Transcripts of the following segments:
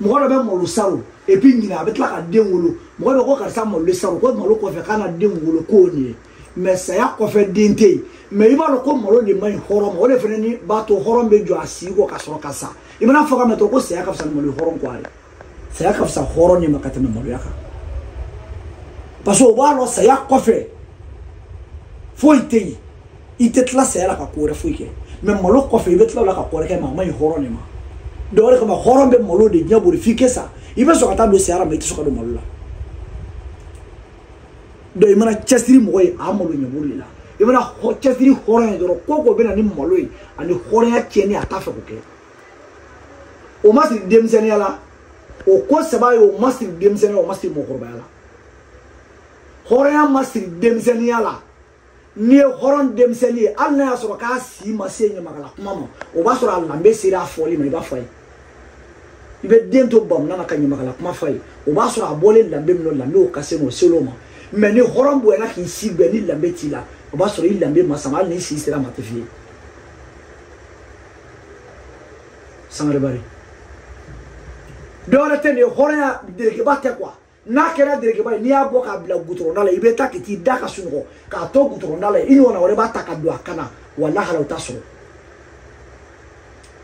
mɔgɔ dɔ bɛ malo saro et puis ɲina a bɛ tila ka den wolo mɔgɔ bɛ ko karisa malo saro ko malo kɔfɛ k'a na den wolo k'o nin ye mais saya kɔfɛ den tɛ yen mais i b'a dɔn ko malo de man ɲi hɔrɔn ma o de fana ni b'a to hɔrɔn bɛ jɔ a sigi kɔ ka sɔrɔ ka sa i mana fɔ ka mɛn dɔrɔn ko saya ka fisa ni malo hɔrɔn kɔ a ye saya ka fisa hɔrɔn de ma ka tɛmɛ maloya kan parce que o b'a dɔn saya kɔfɛ foyi tɛ yen i tɛ tila saya la ka ko wɛrɛ foyi kɛ mais malo kɔfɛ i bɛ tila o la ka ko wɛrɛ kɛ mais a man ɲi hɔrɔn de ma donc o de kama hɔrɔn bɛ malo de ɲɛ boli f'i kɛ sa i bɛ sɔn ka taa don saya la mais i tɛ sɔn ka don malo la donc i mana cɛsiri mɔgɔ ye a malo ɲɛ boli la i mana cɛsiri hɔrɔn ye dɔrɔn ko ko bɛ na ni malo ye ani hɔrɔnya tiɲɛni a t'a fɛ k'o kɛ o ma siri denmisɛnninya la o ko saba ye o ma siri denmisɛnninya o ma siri mɔgɔkɔrɔbaya la hɔrɔnya ma siri denmisɛnninya la n'i ye hɔrɔn denmisɛnnin ye hali n'a y'a sɔrɔ k'a si ma se ɲamakala kuma ma o b'a sɔrɔ a danbe sera a fɔli ma i b'a fɔ a ye i bɛ den to bamunan na ka ɲamakala kuma fɔ a ye o b'a sɔrɔ a bɔlen danbe min na danbe o ka se n'o sel'o ma mais ni hɔrɔn bonyana k'i si bɛn ni danbe t'i la o b'a sɔrɔ i danbe ma sama hali ni si sera ma tɛ f'i ye Sangare Bari dɔwɛrɛ tɛ nin ye hɔrɔnya derekeba tɛ quoi n'a kɛra derekeba ye n'i y'a bɔ k'a bila gutɔrɔnda la i bɛ taa ka t'i da ka sunɔgɔ k'a to gutɔrɔnda la i ɲɔgɔnna wɛrɛ b'a ta ka don a kan na walahi o t'a sɔrɔ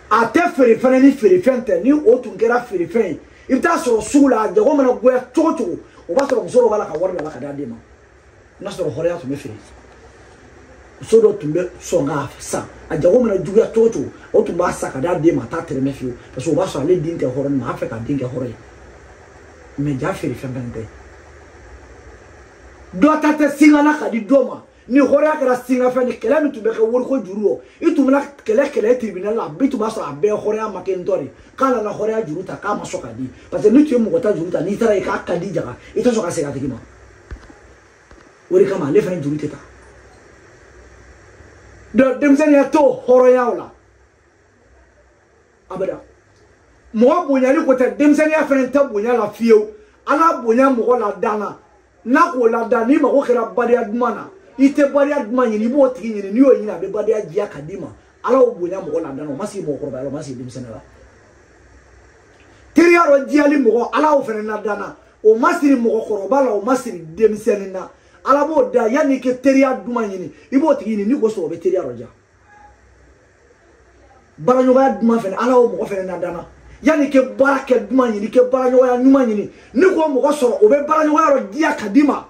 a tɛ feere fɛnɛ ni feerefɛn tɛ ni o tun kɛra feerefɛn ye i bɛ taa sɔrɔ sugu la a jago mana goya cogo cogo o b'a sɔrɔ muso dɔ b'a la ka wari bila ka d'a den ma n'a sɔrɔ hɔrɔnya tun bɛ feere muso dɔ tun bɛ sɔn k'a san a jago mana juguya cogo cogo o tun b'a san ka d'a den ma a t'a tɛrɛmɛ fiyewu parce que o b'a sɔrɔ ale den tɛ hɔrɔn ma a fɛ ka den kɛ hɔrɔn ye mais ja feere fɛn fɛn tɛ dɔ ta tɛ singana ka di dɔ ma ni hɔrɔnya kɛra singafɛn ni kɛlɛ min tun bɛ kɛ woroko juru rɔ i tun bɛna kɛlɛ tribunal la bi tun b'a sɔrɔ a bɛɛ hɔrɔnya ma kɛ n tɔ de k'a nana hɔrɔnya juru ta k'a ma sɔn ka di parce que ni tun ye mɔgɔ ta juru ta n'i taara ye k'a ka di jaga i tɛ sɔn ka segin a tigi ma o de kama ale fana juru tɛ ta donc denmisɛnninya t'o hɔrɔnyaw la abada mɔgɔ bonyali ko tɛ denmisɛnninya fana tɛ bonya la fiyewu ala bonya mɔgɔ la dan na n'a k'o la dan n'i mago kɛra badenya duman na i tɛ badenya duman ɲini i b'o tigi ɲini n'i y'o ɲini a bɛ badenya diya ka d'i ma ala y'o bonya mɔgɔ la dan na o ma sigi mɔgɔkɔrɔbaya la o ma sigi denmisɛnninya la teriya dɔ diyali mɔgɔ ala y'o fana la dan na o ma siri mɔgɔkɔrɔba la o ma siri denmisɛnnin na ala b'o da yanni i kɛ teriya duman ɲini i b'o tigi ɲini n'i ko sɔrɔ o bɛ teriya dɔ diya baaraɲɔgɔnya duman fana ala y'o mɔgɔ fana la dan na yanni ke baara kɛ duman ɲini ke baaraɲɔgɔnya ɲuman ɲini ni ko mɔgɔ sɔrɔ o bɛ baaraɲɔgɔnya dɔ diya ka d'i ma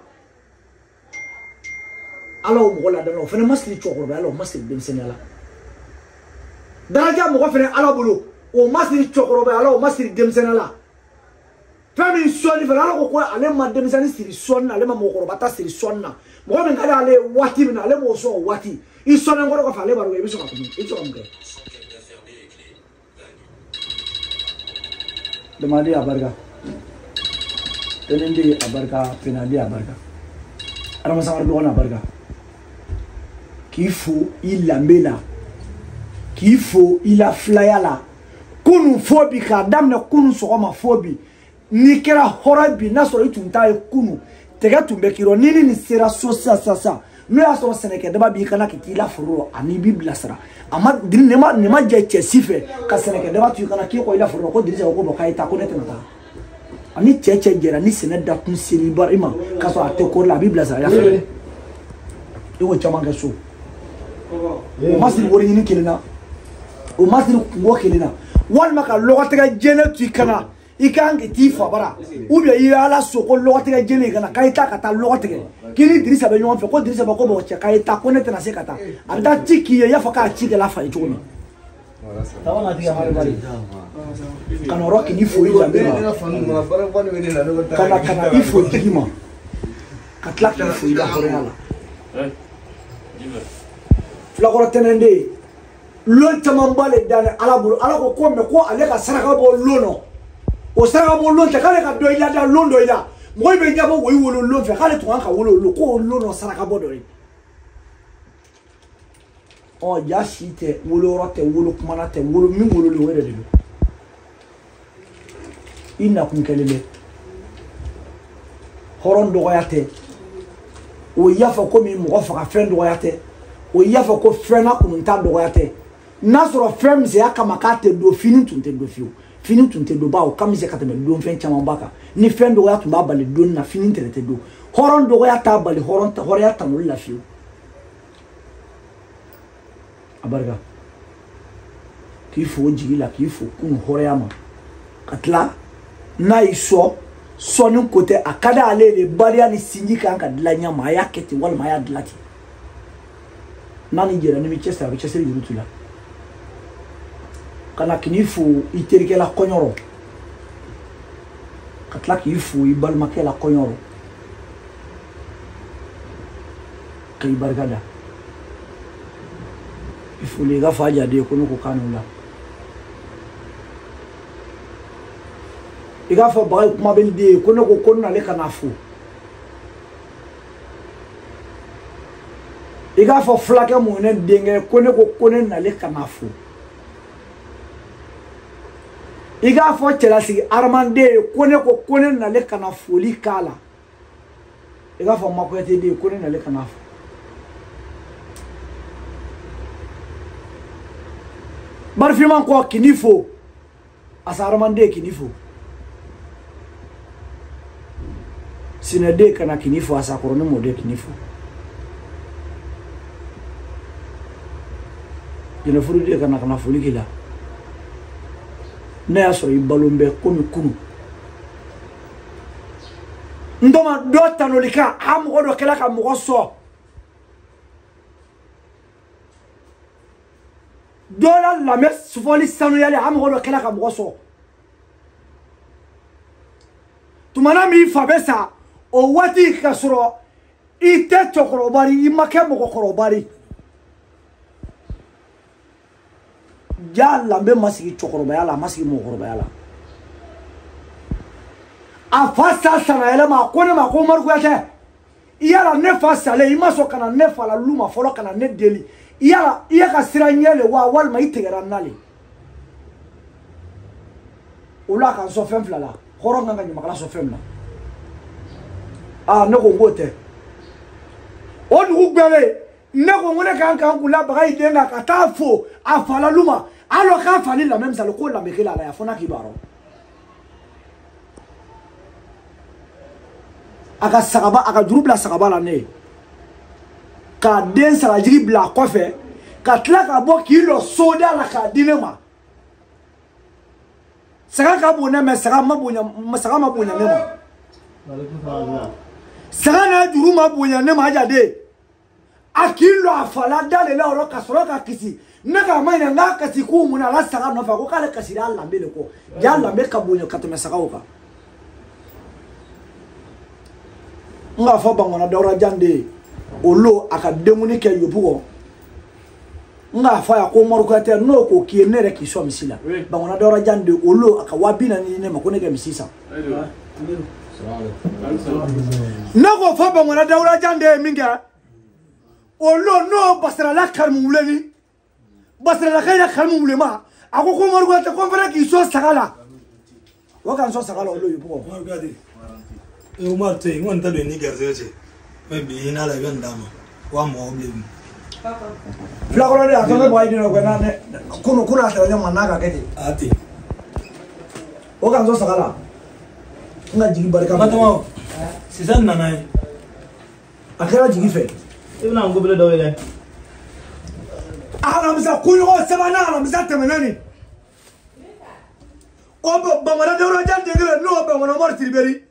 ala y'o mɔgɔ ladana o fana ma siri cɛkɔrɔbaya la o ma siri denmisɛnninya la daraja mɔgɔ fana ala bolo o ma siri cɛkɔrɔbaya la o ma siri denmisɛnninya la fɛn min sɔnni fana ala ko ale ma denmisɛnnin siri sɔnni na ale ma mɔgɔkɔrɔba ta siri sɔnni na mɔgɔ min ka di ale ye waati min na ale b'o sɔn o waati i sɔnnen kɔrɔ kɔfɛ ale b'a dɔn i bɛ sɔn ka kuma i bɛ sɔn ka mun kɛ. Demande a barika tenende a barika penande a barika adama sangare dɔgɔnin a barika k'i fo i lambe la k'i fo i la filaya la kunu fo bi k'a daminɛ kunu sɔgɔma fo bi n'i kɛra hɔrɔn bi n'a sɔrɔ i tun t'a ye kunu tɛgɛ tun bɛ k'i rɔ ni nin sera so sisan n'o y'a sɔrɔ sɛnɛkɛ daba b'i kana k'i la foro rɔ ani b'i bilasira a ma nin ma jɛ cɛ si fɛ ka sɛnɛkɛ daba to i kana k'i kɔ i la foro rɔ ko Dirisa ko bɔn k'a ye taa ko ne tɛna taa ani cɛ jɛra ni sɛnɛ dakun seri i ma k'a sɔrɔ a tɛ kɔri la a b'i bilasira y'a fɛ i k'o caman kɛ so o ma siri wari ɲini kelen na o ma siri kungo kelen na walima ka lɔgɔtɛgɛ jɛnɛ to i kana i kan ka t'i fa bara ou bien i ala so ko lɔgɔtɛgɛ jɛnɛ kana k'a ye taa ka taa lɔgɔtɛgɛ k'i ni Dirisa bɛ ɲɔgɔn fɛ ko Dirisa ko bɔn cɛ k'a ye taa ko ne tɛna se ka taa a bɛ taa ci k'i ye i y'a fɔ k'a ci kɛla fa ye cogo min ka na yɔrɔ k'i fo i danbe ma ka na i fo tigi ma ka tila k'i fo i la hɔrɔnya la filakɔrɔ tɛnɛnden lon caman ba le dan ala bolo ala ko mɛ ko ale ka saraka bɔ lon nɔ o saraka bɔ lon tɛ k'ale ka dɔ i la da lon dɔ i la mɔgɔ bɛ ɲɛbɔ wo i wolo lon fɛ k'ale tun kan ka wolo lon k'o lon nɔ saraka bɔ dɔ ye ɔ ja si tɛ wolo yɔrɔ tɛ wolo kumana tɛ wolo min wololen o yɛrɛ de don i nakun kɛlen bɛ hɔrɔn dɔgɔya tɛ o y'a fɔ komi mɔgɔ faga fɛn dɔgɔya tɛ o y'a fɔ ko fɛn na kunun ta dɔgɔya tɛ n'a sɔrɔ fɛn misɛnya kama k'a tɛ don fini tun tɛ don fiyewu fini tun tɛ don bawo kami se ka tɛmɛ don fɛn camanba kan ni fɛn dɔgɔya tun b'a bali don na fini tɛrɛ tɛ don hɔrɔn dɔgɔya t'a bali hɔrɔnya tanuli la fiyewu a barika k'i fo jigi la k'i fo kunu hɔrɔnya ma ka tila n'a y'i sɔni ko tɛ a ka d'ale de bariya ni sinji kan ka dilan ɲɛ ma a y'a kɛ ten walima a y'a dilan ten n'a ni jɛra ni bɛ cɛsiri a bɛ cɛsiri juru tu la ka na k'i fo i terikɛ la kɔɲɔrɔ ka tila k'i fo i balimakɛ la kɔɲɔrɔ ka i barika da i foli i ka fa jaden ko ne ko kan la i k'a fɔ baga kuma bɛ den ye ko ne ko n'ale kana fo i k'a fɔ fulakɛ mun ne denkɛ ko ne ko ne n'ale kana fo i k'a fɔ cɛlasigi aramanden ye ko ne n'ale kana foli k'a la i k'a fɔ makɔyate den ye ko ne n'ale kana fo barifinman kɔ k'i ni fo asa aramanden k'i ni fo sinɛden kana k'i ni fo asa kɔrɔ ne mɔden k'i ni fo jɛnɛfuruden kana foli k'i la ne y'a sɔrɔ i balon bɛ komi kunu n dɔma dɔ tanoli kan a mɔgɔ dɔ kɛla ka mɔgɔ sɔn dɔ la lamɛn fɔli sanuyali a mɔgɔ dɔ kɛla ka mɔgɔ sɔn tumana min fa bɛ sa o waati ka sɔrɔ i tɛ cɛkɔrɔba i ma kɛ mɔgɔkɔrɔba ye ja lambe ma sigi cɛkɔrɔbaya la a ma sigi mɔgɔkɔrɔbaya la a fa sa sanayɛlɛ ma ko ne ma ko Umaru Kuyatɛ yala ne fa salen i ma sɔn ka na ne fa la lu ma fɔlɔ ka na ne deli yala i ye ka sira ɲɛ le wa walima i tigɛra n na le o la ka n sɔn fɛn fila la hɔrɔn kan ka ɲamakala sɔn fɛn min na ne ko n k'o tɛ o dugu gbɛlen ne ko ne kan ka n kun labaga i den kan ka taa fo a fa la lu ma alors k'a fa ni lamɛn misali ko lamɛn kelen a la yan fo n'a k'i b'a rɔ a ka sagaba a ka juru bila sagaba la ne ye k'a den sagajigi bila a kɔfɛ ka tila ka bɔ k'i lɔ soda la k'a di ne ma saga ka bon ne mɛ saga ma bonya ne ma saga n'a juru ma bonya ne ma Ajade a k'i lɔ a fa la dale la o la ka sɔrɔ ka kisi ne k'a ma ɲinɛ n k'a kasi k'u mun na a la saga nɔfɛ ko k'ale kasira a lambe le kɔ ja lambe ka bonya ka tɛmɛ sagaw kan n k'a fɔ Bangɔna Dawura Jan de ye o lo a ka denkundi kɛ yobu kɔ n k'a fɔ a ye ko Umaru Kuyatɛ n'o ko k'i ye ne yɛrɛ k'i sɔn misi la Bangɔna Dawura Jan de o lo a ka 40,000 di ne ma ko ne kɛ misi san ne k'o fɔ Bangɔna Dawura Jan de ye min kɛ o lo n'o basirala Karimu Wuleni basirala kayira Karimu Wulema a ko Umaru Kuyatɛ ko n fana k'i sɔn saga la o ka n sɔn saga la o lo yobu kɔ Umaru tɛ yen n kɔni tɛ don ni garisɛgɛ cɛ mɛ bi n'a la i bɛ nin d'a ma wa mɔgɔ bilen fulakɔrɔ de a tɔ ne bɔ a ye ko n'a ne kunu a tɛmɛ ɲɔgɔn n'a ka kɛ ten a ten o ka n sɔn saga la n ka jigi barika Batɔma sisan nana ye a kɛra jigi fɛ i bɛna n kobile dɔ wele alamisa kunɲɔgɔn sabanan alamisa tɛmɛnen nin o Bangɔna Dawura Jan den kelen n'o Bangɔna Umaru Tiriberi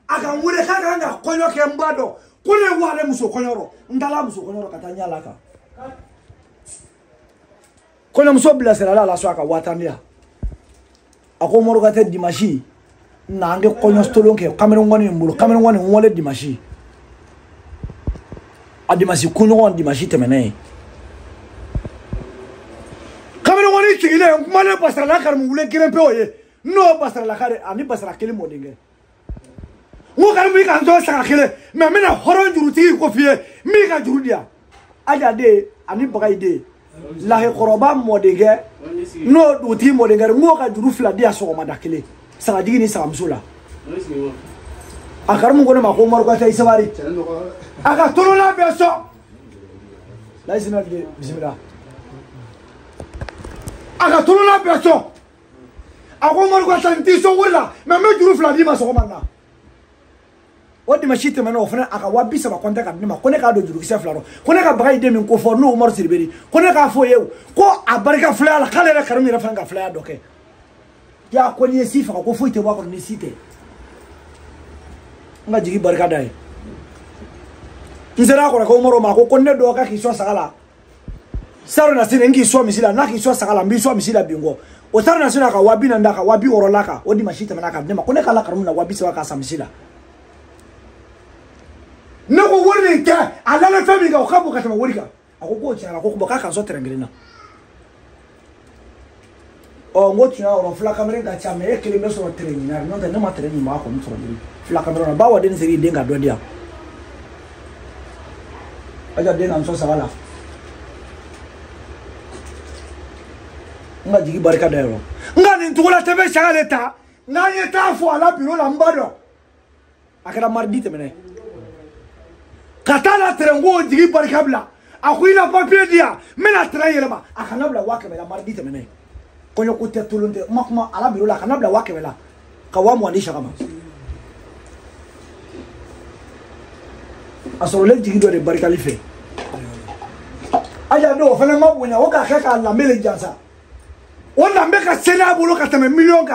a ka n wele k'a kan ka kɔɲɔ kɛ n b'a dɔn ko ne ye wale muso kɔɲɔrɔ n taara muso kɔɲɔrɔ ka taa ɲala kan kɔɲɔmuso bilasirala a la so a ka 50 di yan a ko Umaru Kuyatɛ dimanche na an kɛ kɔɲɔ tolon kɛ kamalenkɔni in bolo kamalenkɔni n wale dimanche a dimanche kunɲɔgɔn dimanche tɛmɛnen ye kamalenkɔni sigilen n kumalen basirala Karimu Wule geren pe o ye n'o basirala kare ani basira kelen mɔden kɛ n ko Karimu i ka n sɔn saga kelen mɛ n bɛna hɔrɔn jurutigi ko f'i ye min ka juru di yan Ajade ani Bagayide lahekɔrɔba mɔdenkɛ n'o dugutigi mɔdenkɛ n k'o ka juru 2 di yan sɔgɔmada kelen sagajigi ni sagamuso la a Karimu ko ne ma ko Umaru Kuyatɛ i sabari a ka tolona bɛɛ sɔn layisina bisimila a ka tolona bɛɛ sɔn ako Omar ko tan ti so wala me juru fla di ma so manna wadi ma shite mana ofana aka wabi sama konta ka dima ko ne ka do juru kisa fla ro ko ne ka bagay de min ko fo no Omar Silberi ko ne ka fo yew ko abarika fla la kale la karmi ra fanga fla do ke ya ko ni sifa ko fo ite wa ko ni site nga jigi barka dai nzera ko Omar ma ko ne do ka ki so sagala saro na sine ngi so misila na ki so sagala mbi so misila bingo o saro na sine ka wabi na ndaka wabi orolaka odi mashita manaka dema ko ne kala karmu na wabi sawa ka samsila nako wori ke alala fami ga okabu ka tama wori ka akoko tiara ko boka kan so trengrena o ngoti na oro fla kamera ga chama e kele meso trenina no de na ma treni ma ko mutro diri fla kamera na bawa den seri denga do dia aja denga so sawala nga jigi barka dairo nga ni ntugula tebe shagaleta nga yeta fo ala biro la mbado akara mardi temene katala terengo jigi barka bla akuina papier dia mena trayelma akana bla wakemela mardi temene konyo kutte tulunde makma ala biro la kana bla wakemela kawamu andisha kama asole jigi do de barka life aja do fele mabunya oka kaka la mele jansa on a mis un sénat pour le 4 millions.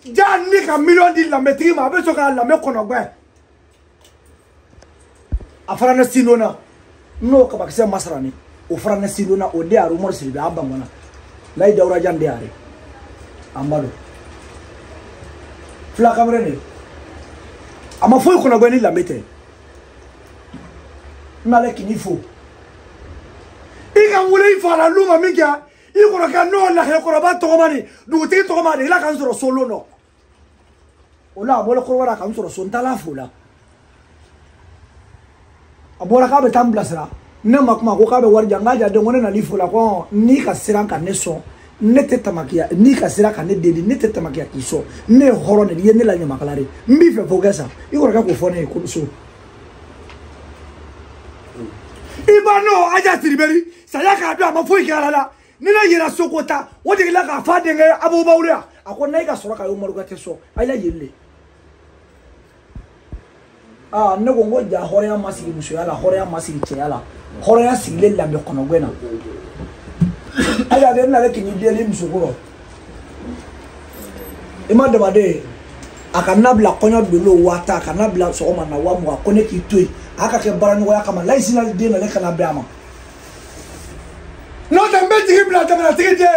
Il y a un million de la maîtrise, mais avec ce cas, la maîtrise qu'on a fait. À France, Sinona, non, comme c'est Masrani. Au France, Sinona, au dé à Rumor Silva, à Bamana. Là, il y a un rajan de Harry. Ambalo. Fla Cameroun. À ma foi, qu'on a gagné la maîtrise. N'allez qu'il faut. Il a voulu faire la loue, ma miga. Il y a un la Hekoraba Tomani, Douti Tomani, la Kanzoro Solo. No. Ola, Bola Korora Kanzoro Sontala Fula. A Boraka Tamblasra, Namakma, Okabe Warjanga, the one and Lifula, Nika Siranka Neso, Netetamakia, Nika Siraka Neddi, Netetamakia Kiso, Ne Horon, Yenela Yamakari, Mifa Fogasa, you were a phone Kusu. Ibano, I just remember, Sayaka Dama Fuikala. Nina yera sokota wodi la ka fa denga abu bawria akona ga soroka yo moruga teso ayla yelle ne go ngoja hore ya masigi muso yala hore ya masigi che yala hore ya sigile lambe kono gwena aya de na le kinyi de muso ko ima de bade akanabla konyo belo wata akanabla so ma na wa mu akone ki toy aka ke barani wa kama laisina de na le kana brama no tambe tigi bla tamana tigi je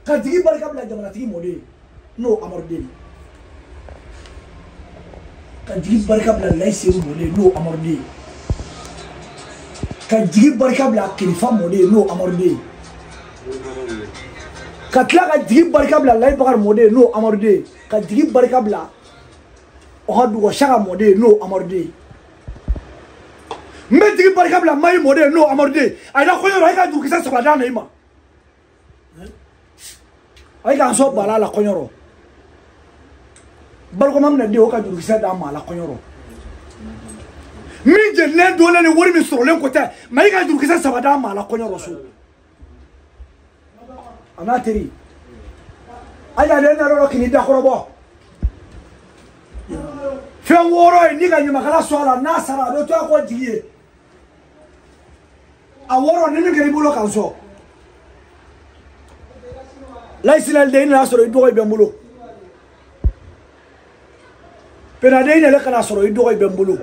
ka tigi barka bla tamana tigi mode no amorde ka tigi barka bla laisse mode no amorde ka tigi barka bla kilifa mode no amorde ka tla ka tigi barka bla lay bakar mode no amorde ka tigi barka bla o hadu ko shaka mode no amorde Metigi barka bla mai mode no amorde ayna koyo ay ka du kisa sabada na ima ay ka so bala la koyoro barko mam na de o ka du kisa da ma la koyoro min je ne do na ni wori mi soro len ko ta mai ka du kisa sabada ma la koyoro so ana teri aya de na ro kini da korobo fe woro ni ga nyima kala so ala na sara do to ko diye aworo nini keri bulo kanso laisina de ina soro idogo ibembulo pena de ina le kana soro idogo ibembulo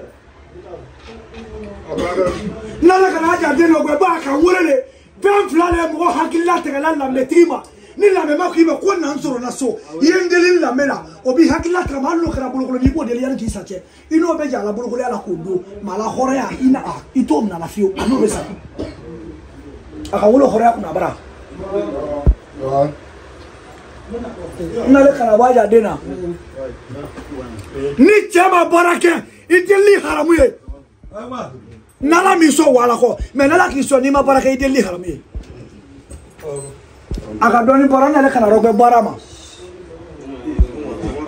nala kana ja de no gbe ba ka worele ben flale mo hakilla te kala la metima ni la mema ko ibe ko na soro na so yendeli la mela obi hakilla ta mallo kara bulo ko ni bo de yan ki sache ino be ja la bulo ko ala kundo mala horea ina itom na la fio anu be sa akawulo horea kuna bara nale kana waja dena ni chema barake ideli haramuye nala miso wala ko me nala kiso ni ma barake ideli haramuye akadoni barana nale kana robe barama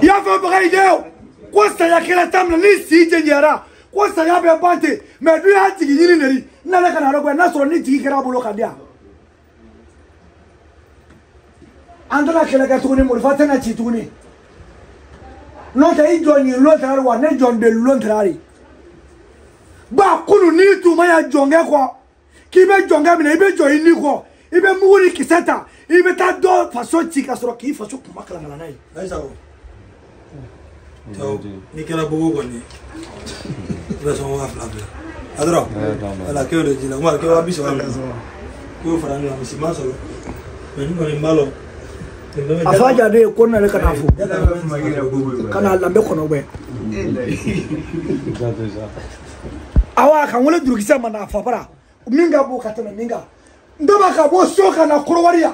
ya fa bagay deo kosta ya kila tamna ni si jenjera kosta ya be bante me du ya tigi nyini neri nale kana robe na so ni tigi kera bulo kadia andala kele ka tuguni mo fata na ci tuguni non ta i joni lo tara wa ne jon de lo trari ba kunu ni tu ma ya jonge ko ki be jonge mi ne be jo ni ko ibe muri kiseta ibe ta do faso ci ka soro ki faso kuma kala kala nai ai sawo to ni kala bogo ko ni ba so wa fla bla adro ala ke le jina ma ke wa biso wa ko fara ni amisi ma so men ko ni malo afaja de ko na le kana fu kana lambe kono be awa kan wala durukisa mana afabara minga bo katana minga ndaba ka bo soka na korowariya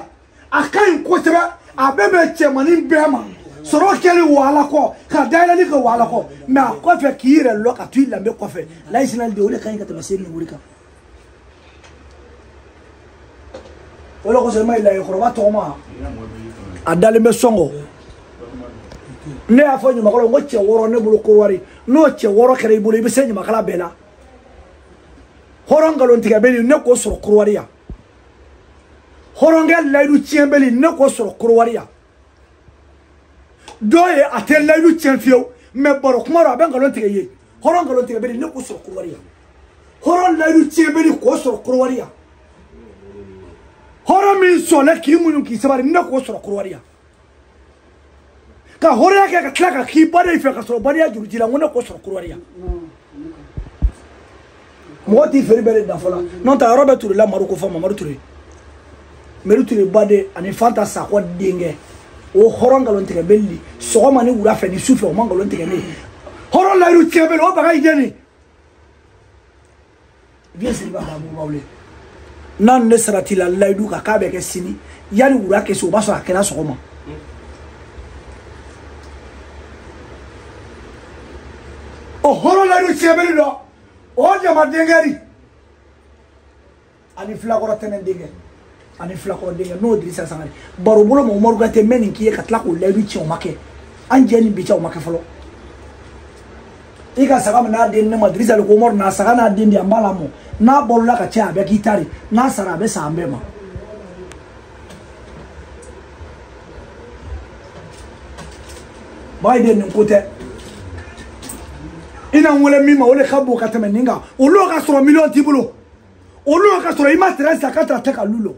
akan ko tera abebe chemani bema soro kele wala ko ka daila ni ko wala ko ma ko fe kire lo ka tu lambe ko fe la isinal de ole kan ka tabasir ni wurika wala ko se mai la korwa to ma adale me songo ne afo nyuma ko ngo che woro ne bulu korowari no che woro kere bulu be se nyuma kala bela horongalon tiga beli ne ko soro korowariya horongal laydu tiembeli ne ko soro korowariya doye atel laydu tienfio me boro kumaro abengalon tiga ye horongalon tiga beli ne ko soro korowariya horon laydu tiembeli ko soro korowariya horon min sole ki munu ki sabari ne ko soro korowariya ka hore ka klaka ki bade fe ka soro bade jurjila ngone ko soro korowariya moti feri bere da fola non ta robe tour la maruko fo maru tour meru tour bade ani fanta sa ko dinge o horongalon tege belli so ma ni wura fe ni sufe o mangalon tege ni horon la ru tebe o baga ideni bien silba ba mo bawle nan ne sarati la laydu ka kabe ke sini yani wura ke so baso akena so ma o horon la ru tebe lo o jama dengari ani flakora tenen denge ani flakora denge no dirisa sangari baro bolo mo morga te menin ki ka tlako ledu chi o make anjeni bi cha o make folo iga saga na den ne madrisa le ko mor na saga na den di ambala mo na bolla ka cha be gitari na sara be sambe ma Biden nkote ina wole mima wole khabo katame ninga olo ka soro million tibulo olo ka soro ima 13 akata teka lulo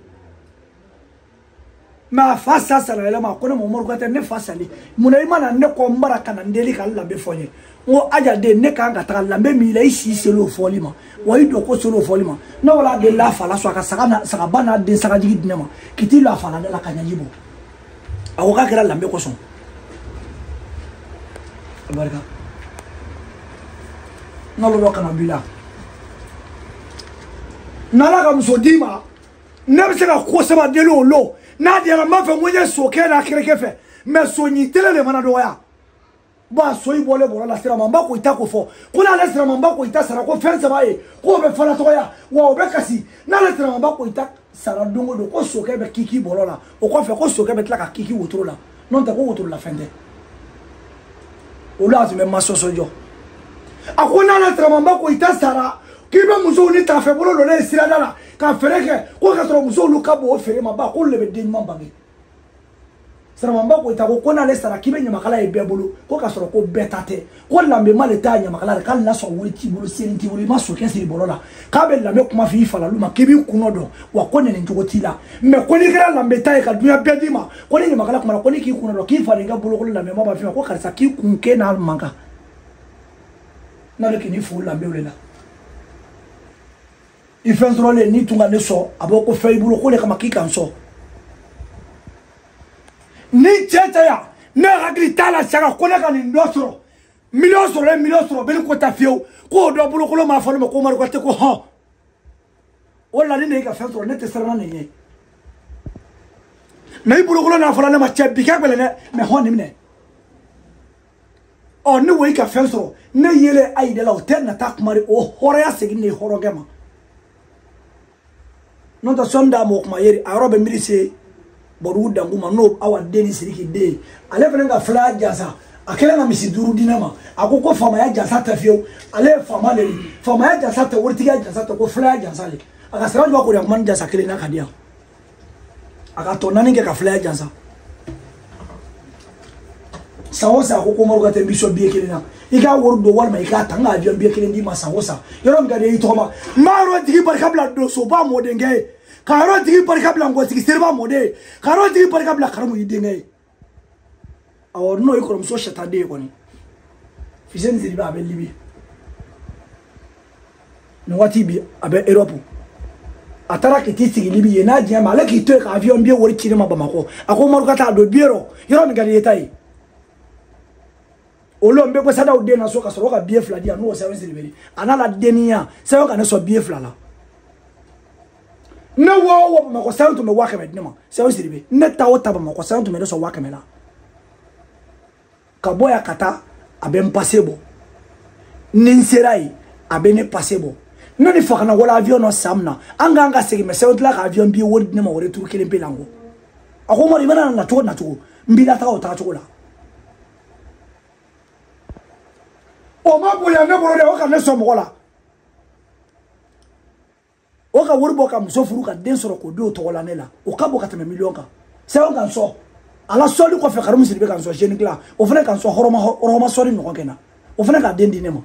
ma fasa sala ele ma kono mo morgo te ne fasa li muna ima na ne ko mbara kana ndeli ka lambe fonye ngo aja de ne ka ngata lambe mi le isi selo folima wa ido ko selo folima na wala de la fala so aka saka bana de saka jigi dinema kiti la fala de la kanya jibo awo ka kera lambe ko son barka nalo kana bila nala ka musodima nebse ka ko sema delo lo na de la mafa mwenye soke na kireke fe me sonyi tele le mana doya ba soyi bole bora la sira mamba ko itako fo kuna la sira mamba ko ita sara ko fense bae ko be fala toya wa be kasi na la sira mamba ko ita sara dongo do ko soke be kiki bolola o ko fe ko soke be tla ka kiki wotro la non ta ko wotro la fende o la me masoso jo akuna na tramamba ko ita sara kibe muso ni ta fe bolo lo le sira dala ka fereke ko ka tro muso lu ka bo fere mamba ko le be din mamba be sara mamba ko ita ko na le sara kibe nyama kala e be bolo ko ka soro ko betate ko lambe male ta nyama kala ka la so wuri ti bolo seri ti bolo ma so ke seri bolo la ka be lambe kuma fi fala luma kibi kuno do wa ko ne njogo tila me ko ni kala lambe ta e ka duya bedima ko ni nyama kala kuma ko ni ki kuno do ki fa nga bolo ko lambe ma ba fi ko karisa ki kun ke na manga na le kini fu lambe olela ifensro le ni tunga ne so aboko feibulo ko le kama kikanso ni tete ya ne ragrita la saka ko le kan ndosro million soro ben ko tafio ko do bulo ko ma falo ko mar ko te ko ha wala ni ne ka fensro ne te serna ne ne bulo ko na falo na ma chebi ka bele ne me ho ni ne o ni we ka fensro ne yele aide la hotel na tak mari o hore ya segi ne horo gema non ta sonda mo kuma yeri arobe mirise boru danguma no awa deni siriki de ale fene nga fla jasa akela na misiduru dinama akoko fama ya jasa tafio ale fama le fama ya jasa ta wurti ya jasa ta ko fla jasa le aka sara ba ko ya man jasa kele na kadia aka to nani ke ka fla jasa Saosa ko mo ko tembi so biye kelina ika wor do wal ma ika tanga avion biye kelin di ma saosa yoro ngade yi toma maro digi barkabla do so ba mo denge karo digi barkabla ngo tigi serba mo de karo digi barkabla karamu yidenge awor no ikorom so shata de ko ni fisen ziri ba be libi no wati bi abe Europe atara ke tigi libi yena dia mala ki to ka avion biye wori kire ma ba mako ako mo ko ta do biero yoro ngade yetai olo mbe ko sada ode na so ka so ka bie fla dia no service liberi anala denia se ka ne so bie fla la ne wo ma ko santo me wa ka me dinama service liberi ne ta o ta ba ma ko santo me so wa ka me la ka boya kata abe passebo ninserai abe ne passebo no ni fakana wala avion no samna anga segi me se la ka avion bie wodi ne ma wore turu kele pelango ako mo ibana na to mbila ta o ta to la o ma boya ne bolo de o ka ne so mo la o ka wori bo ka muso furu ka den soro ko do to la ne la o ka bo ka teme million ka se on kan so ala so li ko fe karum siribe kan so jeni kla o fene kan so horoma so ni no kena o fene ka den di ne mo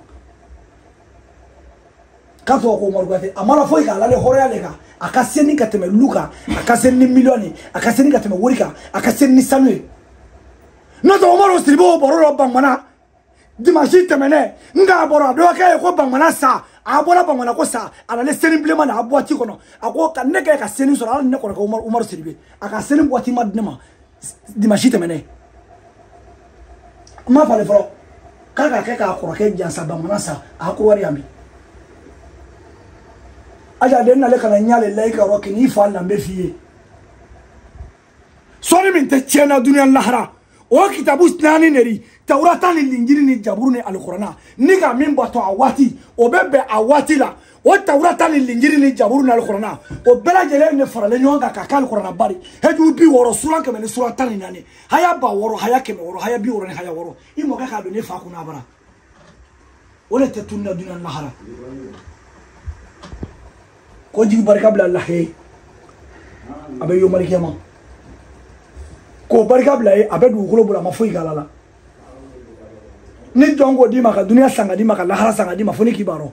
ka to ko mo gate amala foi ka la le hore ale ka aka seni ka teme luka aka seni millioni aka seni ka teme wori ka aka seni sanwe no to mo ro siribo bororo bangmana dimanche temene nga bora do ka ko bangmana sa abora bangmana ko sa ala le seni blema na aboti kono ako ka ne ka seni so ala ne ko ka Umar Siribe aka seni boti madnema dimanche temene ma fale fro ka ko ke jansa bangmana sa ako wari ambi aja den na le kana nyale laika ro kini fa na be fiye soni min te chena dunya lahara o kitabu nani neri tawrata ni linjiri ni jaburu ni alqur'ana niga min bato awati o bebe awati la o tawrata ni linjiri ni jaburu ni alqur'ana o bela jele ne farale nyonga ka kal qur'ana bari heju bi woro sura keme ni sura tani nani haya ba woro haya keme woro haya bi woro ni haya woro imo ka do ne fa kuna bara wala te tunna dunya lahara ko jigi barka bla allah he abe yo mari kema ko barka bla e abe du gulo bula mafu igalala ni jongo di maka dunia sanga di maka lahara sanga di mafuni kibaro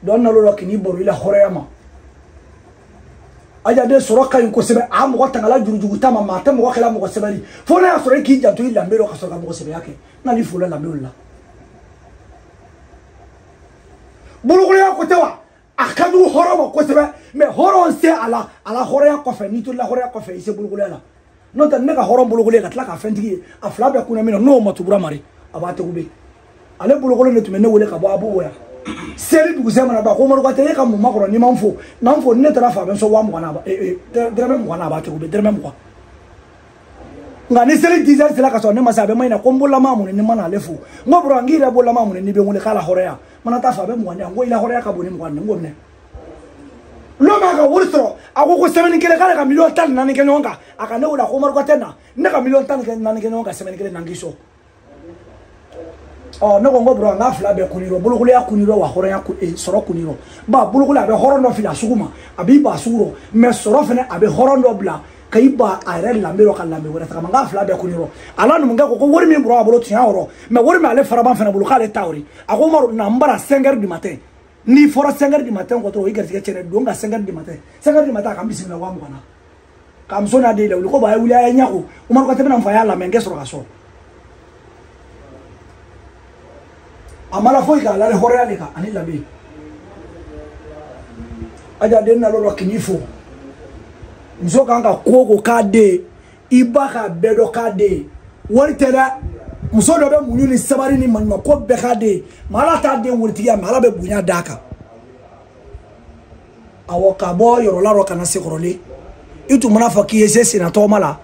don na lolo kini boru ila horeyama aja de soroka yin ko sebe am ko tangala jurujugu tama mata mo kala mo sebari fona ya sore ki jantu ila mbero ka soka mo sebe yake na ni fula la mbelo la bulugule ya ko tewa akadu horomo ko sebe me horon se ala horeya ko fe ni to la horeya ko fe ise bulugule la non tan nega horon bulugule ka tla ka fentigi afla be kuna mina no matubura mari abate gube ale bulugule ne tumene wole ka bo abu ya seri du zema na ba ko mo ko te ka mo makoro ni manfo nanfo ne tara fa ben so wa mo na ba dereme mo na abate gube dereme mo ngani seri dizer sela ka so ne masabe mai na kombola mamu ni mana lefu ngo bro ngira bola mamu ni be ngole kala horeya mana ta fa be mo nya ngo ila horeya ka boni mo ngo ne lo ma ka wurtro ako ko semeni kele kala ka million tan nan ke nyonga aka ne wala ko mar ko tena ne ka million tan ke nan ke nyonga semeni kele nangiso oh no ngo bro nga fla be kuniro bulugule ya kuniro wa horo ya ku soro kuniro ba bulugule abe horo no fila suguma abi ba suguro me soro fene abe horo no bla kai ba are la mero kan la me wala ta nga fla be kuniro ala no nga ko wori mi bro abolo tiya horo me wori me ale faraban fene bulugale tawri ako maro na mbara 5h du matin ni fora 5h du matin ko to igar tige chene donga 5h du matin 5h du matin kam bisina wa mwana kam sona de le ko ba wuli ya nyako umar ko tebena mfaya la menge soro kaso amala foi ka la hore ale ka ani labi aja den na lolo kinifo nzo kanga koko kade ibaka bedo kade wori tera muso do be munyu ni sabari ni manma ko be kade mala ta de wurti ya mala be bunya daka awoka bo yoro la roka na sekorole itu munafaki yesesi na to mala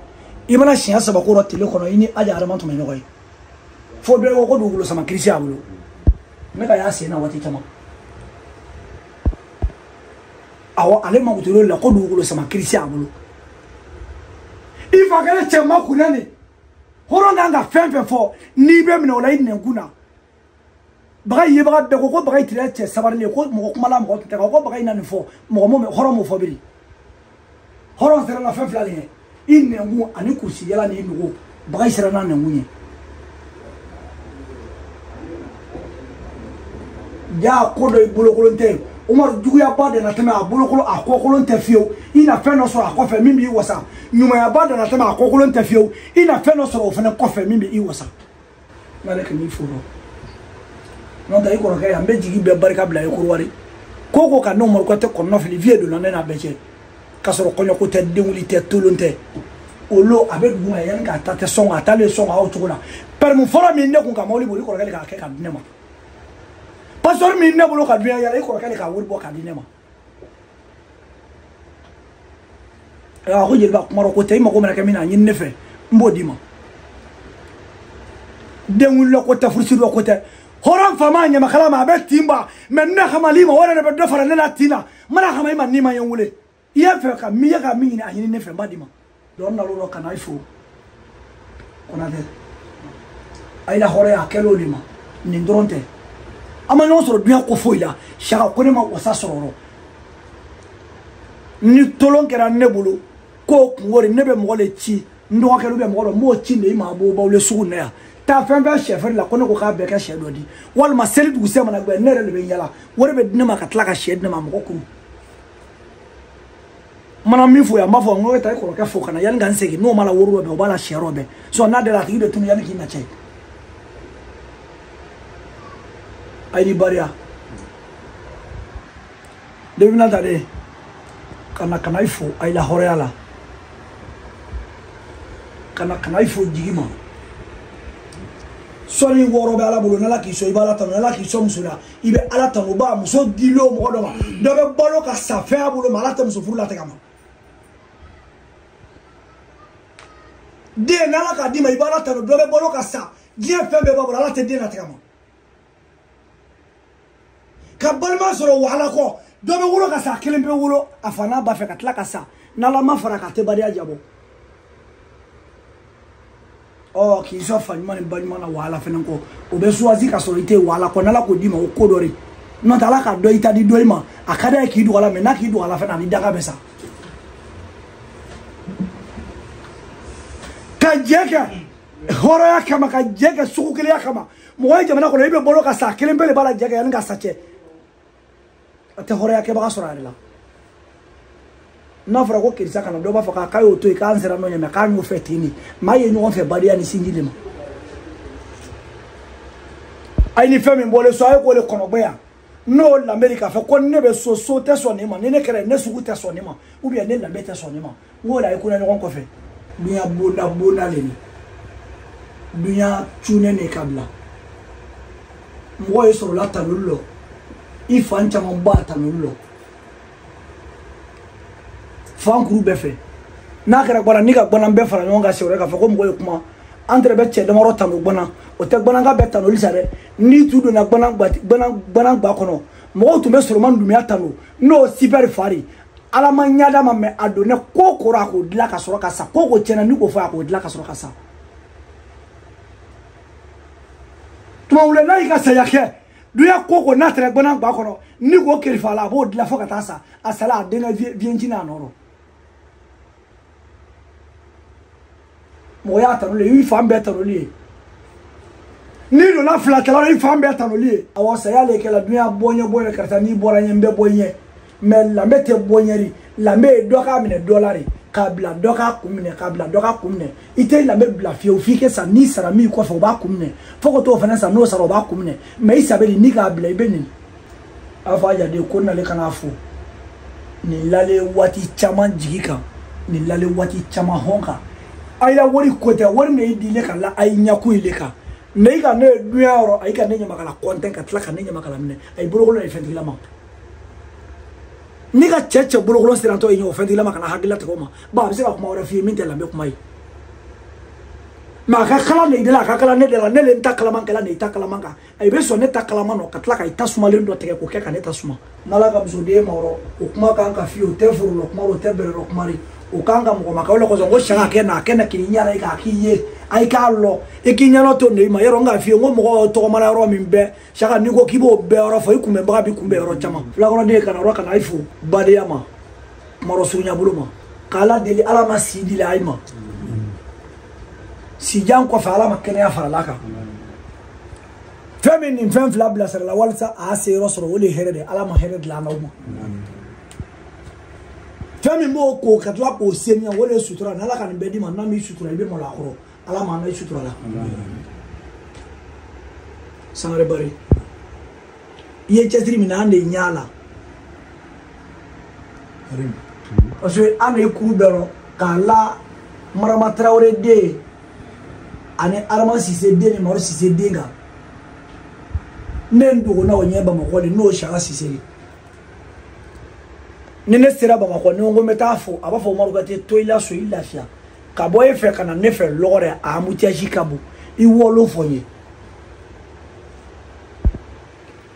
imana shiya sabako ro tele kono ini aja aramanto me noy fo be ko dugulo sama krisia bulo meka ya sena wati tama awo ale ma guturo la ko dugulo sama krisia bulo ifa gele chema kunani horonga nga femfe fo ni be mina wala ine nguna baga yeba be ko baga tire che sabarle ko mo ko mala mo ko baga ina ni fo mo horo mo fo biri horon sera la femfla le inengu ani kusi yala ni nugo bagai sira na nengu ya kodo ibolo kolonte Omar juguya ba de na teme abolo kolo akokolonte fio ina fe no so akofe mimi wasa nyuma ya ba de na teme akokolonte fio ina fe no so ofene kofe mimi wasa na le kemi furo no da iko ka ya mbeji gi be barika bla iko wari koko ka no mo ko te ko no fili vie do na na beje ka so ko nyoko te dewuli te tolonte olo abe du ya yan ka ta te son atale son a otugola per mu fora mi ne ko ka mawli boli ko ka ka ka dinema pastor mi ne bolo ka dunya ya iko ka wuri bo ka dinema ya ko jilba ko ko te ma ko mena ka mina nyin ne fe mbodi ma dewul lo ko ta fursi lo ko te horan fama nya makala ma be timba menna khamali ma wala be do fara na tina mana khama ma ni ma yan wule ya fe ka mi ya ka mi ni ahini ne fe mbadi ma don na lo kana ifo ona de ay la hore akelo lima ni ndronte ama no soro duya ko foila shaka ko ne ma wasa sororo ni tolon kera ne bulu ko ngori ne be mo le chi ndo akelo be mo mo chi ne ma bo ba le sugu ne ya ta fen ba chef la ko ne ko ka be ka she dodi wal ma sel du se mana gbe ne le be yala wore be dina ma ka tla ka she dina ma mo ko mana mi fo ya ma fo ngo ta ko ka fo kana yan gan segi no mala woro be o bala she robe so na de la ti be tun yan ki na che ay baria devina dare kana ifo ay la horeala kana ifo jigima soni woro be ala bolo na la ki so ibala tanu la ki so musula ibe ala tanu ba muso dilo mo do ma do be bolo ka safe abulo mala tanu so furula te kama de na la ka di ma ibala tanu do be bolo ka sa die fembe ba ala te de na te kama kabalma soro wala ko do be wulo ka sa kelembe wulo afana ba fe ka tla ka sa na la ma fara ka te bari ajabo oh ki so fa nyama ni bari mana wala fe nanko o be suwazi ka soro ite wala ko na la ko di ma o ko dori no ta la ka do ita di do ma akada ki du wala me na ki du wala fe na ni daga be sa ka jeka horo ya kama ka jeka suku kile ya kama mo wa jamana ko le be bolo ka sa kelembe le bala jeka yan ga sa che te hore ya ke ba sura la na fara ko kirisa kana do ba fa ka kayo to ka ansera no nyame ka nyu fetini ma ye nyu on fe badia ni singile ma ay ni femi mbole so ay ko le kono gbe ya no l'America fa ko ne be so te so ni ma ne kere ne sugu te so ni ma ou bien ne la bete so ni ma wo la ko na nyu ko fe dunya bona le ni dunya tune ne kabla mo ye so la tanulo ifan chama bata nulo fan kuru befe na kera gbana ni ka gbana be fara nyonga se ore ka fa ko mo kuma entre be che de moro tanu gbana o te gbana ga be tanu lisare ni tudo na gbana gba kono mo to me soro man dumi atanu no super fari ala ma nyada ma me ado ne kokora ko dila ka soro ka sa koko chena ni ko fa ko dila ka soro ka sa tuma wule na ka sa yake duya koko na tere gbana gba kono ni go kerifa la bo dila fo ka ta sa asala de na vienjina noro moya tanu le wi fam be tanu le ni do na flatala wi fam be tanu le awo sa ya le ke la duya bonye karta ni bora nyembe bonye me la mete bonyeri la me do ka mine dolari kabla do ka kumne ite la me bla fi o fi ke sa ni sara mi ko fo ba kumne fo ko to fana sa no sara ba kumne me isabeli ni ka bla ibeni afa ya de ko na le kana fu ni lale wati chama jigika ni lale wati chama honka ayla wori kote wori ne idile kala ay nyaku ile ka ne ga ne duaro ay ka ne nyama kala konten ka tlaka ne nyama kala mne ay bolo le fendila ma ni ga cheche bolo siranto ay nyo fendila ma kana hagila to ma ba bi se ba kuma wora fi min tela be kuma yi ma ka kala ne idela ka kala ne de la ne le ntakala man kala ne itakala man ka ay be so ne takala man no ka tlaka itasuma le ndo teke ko ke ka ne tasuma nala ga biso de ma woro o kuma ka ka fi o te furu lo kuma o te bere lo kuma ri ukanga mo makawolo ko zongo shanga kena kininyana ika kiye ai ka lo ikinyano to ne ma yero nga fi ngo mo to mala ro mimbe shaka niko kibo be ro fo ikume ba bi kumbe ro chama fla ko de kana ro kana ifu bade yama maro sunya buluma kala deli ala ma sidi la ayma si jan ko fa ala ma kenya fa laka fami ni fam fla bla sar la walsa a se rosro wole herede ala ma herede la na uma fami mo ko katla ko senya wole sutura na la kan be di man na mi sutura be mo la khoro ala ma na sutura la sangare bari ye chatri mina ande nyala parce que ane kuru bero kala marama traore de ane arama sise de ni maro sise denga nendo na onye ba makole no shara sise ni ne sera ba makole ngo metafo abafo maru gate toila so ilafia kabo efe kana nefe lore amutia shikabu iwolo fonye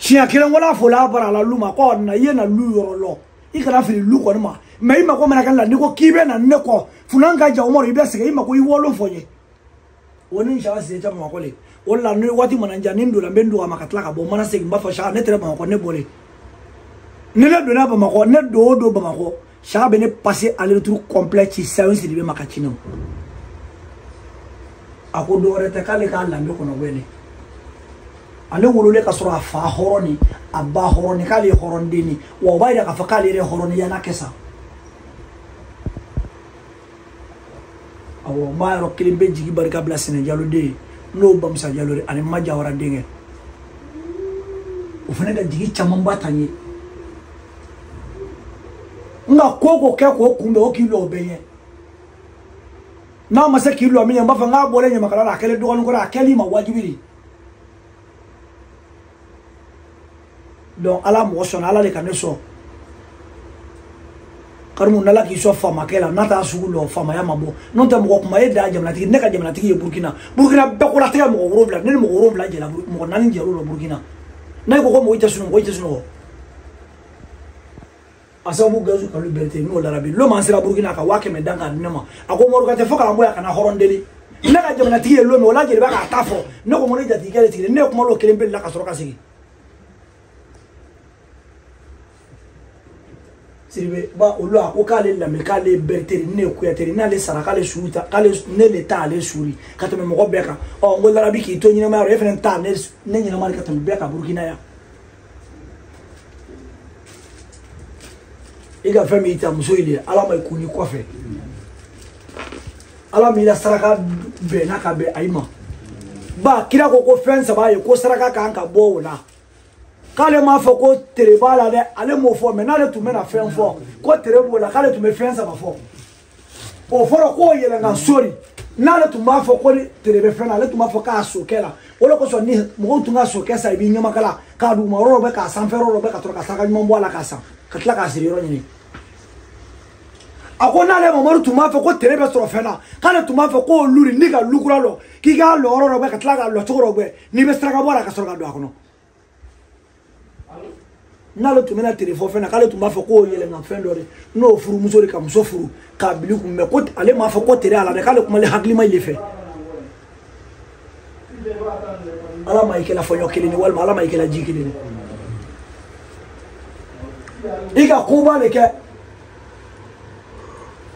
chia kire ngola fo la bara la luma ko na ye na lu yorolo ikana fili lu ko ma mais ima ko mana kan la ndiko kibe na neko funanga ja umoro ibe sege ima ko iwolo fonye woni sha se ta ma ko le wala no wati mananja nindo la mbendo wa makatla ka bo mana sege mbafa sha netere ba ko ne bole ne le dona ba ma ko ne do ba ma ko sha be ne passer aller retour complet ci séance di be makachino ako do rete kale ka la ndiko no wene ale wolole ka sura fa horoni abba horoni kale horondini wa bayda ka fa kale re horoni yana kesa awo mayro kilimbe jigi barka bla Sénégal de no bam sa jalo ani majawara dinge o fene da jigi chamamba tanye nga koko ke ko kumbe o kilo benye na masa kilo ami mba fa nga bole nyama kala akele do ko akeli ma wajibiri donc ala mo sona ala le kaneso karmu nala ki so fama kela nata sugulo fama ya mabo non ta mo ko ma yeda jamnati ne ka jamnati ye Burkina be ko la te mo robla ne mo robla je la mo nan jero Burkina nay ko mo ita sunu asabu gazu kalu berte no la rabi lo mansira Burkina ka wake me danga nema ako mo ka te foka mo ya kana horondeli ne ka jamnati ye lo me wala je ba ka tafo ne ko mo ne jati kele tigre ne ko mo lo kelembe la ka soro ka sigi siribe ba olo ako kale la me kale berteri ne kuyateri na le saraka le suruta kale ne le ta le suri katome mo beka o ngo la rabi ki to nyina ma referen ta ne nyina ma katome beka Burkina ya iga fami ita muso ile ala mai kuni kofe ala mi la saraka be na ka be aima ba kira ko fensa ba ye ko saraka ka anka bo wona kale ma fo ko terebala de ale mo fo me na le tume na fen fo ko terebola kale tume fensa ba fo o foro ko yele nga sori na le tuma fo ko terebe fen ale tuma fo ka sokela wala ko so ni mo tunga sokesa ibi nyama kala ka du maro be ka sanfero be ka troka saka nyama wala ka sa katla ka siriro ni akona le mo tuma fo ko terebe so fena kale tuma fo ko luri ni ka lukura lo ki ga lo ro be katla ka lo choro be ni be straka bora ka soro ka do akono nalo tumena telefone fena kale tumba fo ko yele na fendore no furu musori ka muso furu ka bili ku me ko ale ma fo ko tere ala de kale kuma le hagli ma lefe ala ma ikela fo nyokele ni wal ala ma ikela jikile ni iga kuba le ke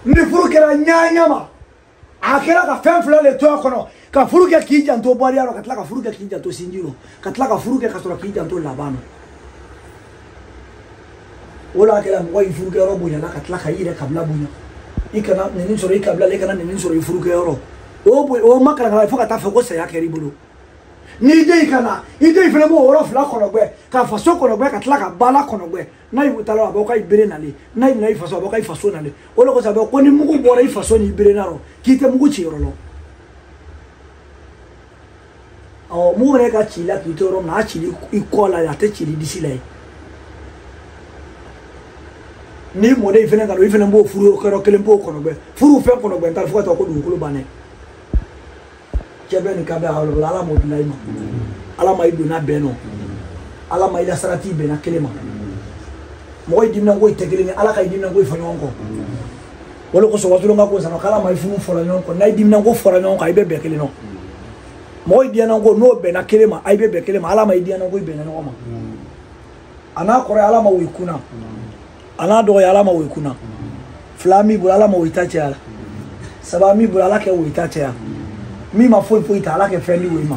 ni furu kera nyanya ma akela ka fen flo le to kono ka furu ke ki janto bari aro katla ka furu ke ki janto sinjiro katla ka furu ke ka sura ki janto labano wala kala mo yi furu ke ro bunya la katla ka yire kabla bunya ikana nini soro ikabla le kana nini soro furu ke ro o makala ka foka ta foko se ya keri bulu ni de ikana ide ifele mo oro fla kono gbe ka faso kono gbe katla ka bala kono gbe na yi talo aboka ibere na le na yi faso aboka ifaso na le wala ko sabe ko ni mugu bora ifaso ni ibere na ro kite mugu chi ro lo o mu re ka chi la kite ro na chi ikola ya te chi di silai ni mo de ifene ngalo ifene mbo furu kero kele mbo kono be furu fe kono be ntar fuata ko dum ko bane kebe ni kabe hawlo ala mo bilay ma ala ma idu na beno ala ma ila sarati be na kelema mo yi dimna ngoy tegele ni ala kay dimna ngoy fanyonko wala ko so watulo ngako sana kala ma ifu fola nyonko nay dimna ngo fola nyonko ay be be kele no mo yi diana ngo no be na kelema ay be be kelema ala ma idiana ngoy be na no ma ana kore ala ma wi kuna ana do ya alama we kuna Flami bulala mo itache ala. Saba mi bulala ke wo itache ala. Mi ma foi ita ala ke fendi we ma.